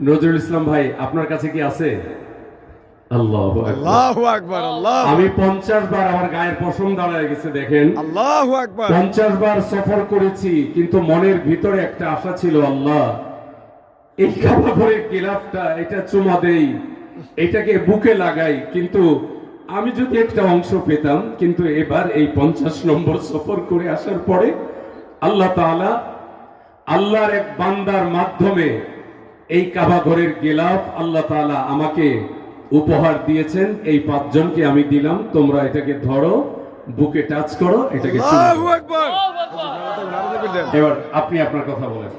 নজরুল ইসলাম ভাই আপনার কাছে কি আছে? আল্লাহু আকবার, আল্লাহু আকবার, আল্লাহ। আমি 50 বার আমার গায়ের পশম দাঁড়ায় গেছে দেখেন। আল্লাহু আকবার। 50 বার সফর করেছি, কিন্তু মনের ভিতরে একটা আশা ছিল, আল্লাহ এই কাবা ঘরের গিলাফটা এটা চুমা দেই, এটাকে বুকে লাগাই, কিন্তু আমি যদি একটা অংশ পেতাম। কিন্তু এবার এই 50 নম্বর সফর করে আসার পরে আল্লাহ তাআলা আল্লাহর এক বান্দার মাধ্যমে এই কাবা ঘরের গিলাফ আল্লাহ তাআলা আমাকে উপহার দিয়েছেন। এই 5 জনকে আমি দিলাম, তোমরা এটাকে ধরো, বুকে টাচ করো, এটাকে চুমো দাও। আল্লাহু আকবার। এবার আপনি আপনার কথা বলেন।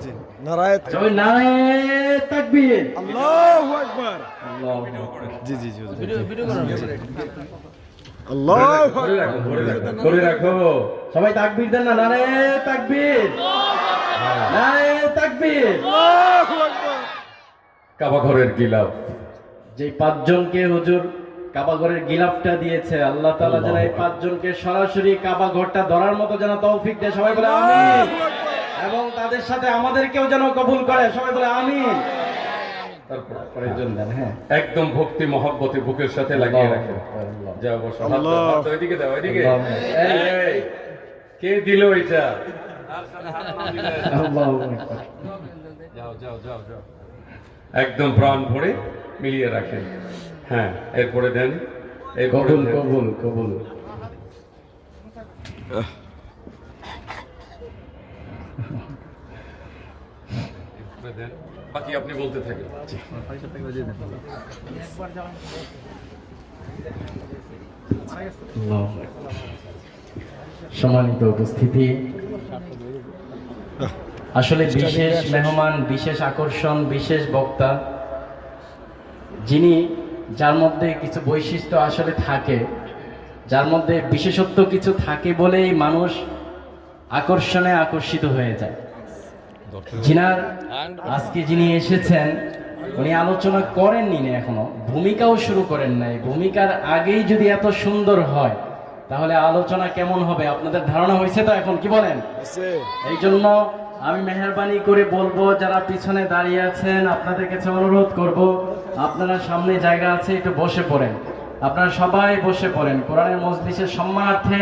নারায়ে সবাই নারায়ে তাকবীর। আল্লাহু আকবার। জি জি জি। আল্লাহু আকবার। করে রাখো। সবাই তাকবীর দেন না, নারায়ে তাকবীর, নারায়ে তাকবীর। আল্লাহু আকবার। কাবা ঘরের গিলাফ যে 5 জনকে হুজুর কাবা ঘরের গিলাফটা দিয়েছে, আল্লাহ তাআলা যেন এই 5 জনকে সরাসরি কাবা ঘরটা ধরার মতো যেন তৌফিক দেয়। সবাই বলে আমিন। এবং তাদের সাথে আমাদেরকেও যেন কবুল করে। সবাই বলে আমিন। তারপরে জন দেন। হ্যাঁ, একদম ভক্তি মহব্বতে বুকের সাথে লাগিয়ে রাখেন। যাও বসো, হাত দাও, হাত দাও, এদিকে দাও, এদিকে। এই, কে দিল এটা? আল্লাহু আকবার। যাও যাও যাও যাও, একদম প্রাণ ভরে মিলিয়ে রাখেন। হ্যাঁ, এরপরে দেন, এরপরে কবুল দেন। কবুল কবুল। এরপরে দেন, বাকি আপনি বলতে থাকেন। সম্মানিত উপস্থিতি, আসলে বিশেষ মেহমান, বিশেষ আকর্ষণ, বিশেষ বক্তা, যিনি যার মধ্যে কিছু বৈশিষ্ট্য আসলে থাকে, যার মধ্যে বিশেষত্ব কিছু থাকে বলেই মানুষ আকর্ষণে আকর্ষিত হয়ে যায়। যিনার আজকে যিনি এসেছেন, উনি আলোচনা করেননি না, এখনো ভূমিকাও শুরু করেন নাই। ভূমিকার আগেই যদি এত সুন্দর হয়, তাহলে আলোচনা কেমন হবে আপনাদের ধারণা হয়েছে তো? এখন কি বলেন? এই জন্য আমি মেহেরবানি করে বলবো, যারা পিছনে দাঁড়িয়ে আছেন আপনাদের কাছে অনুরোধ করব, আপনারা সামনে জায়গা আছে, একটু বসে পড়েন। আপনারা সবাই বসে পড়েন কোরআনের মজলিসের সম্মানার্থে।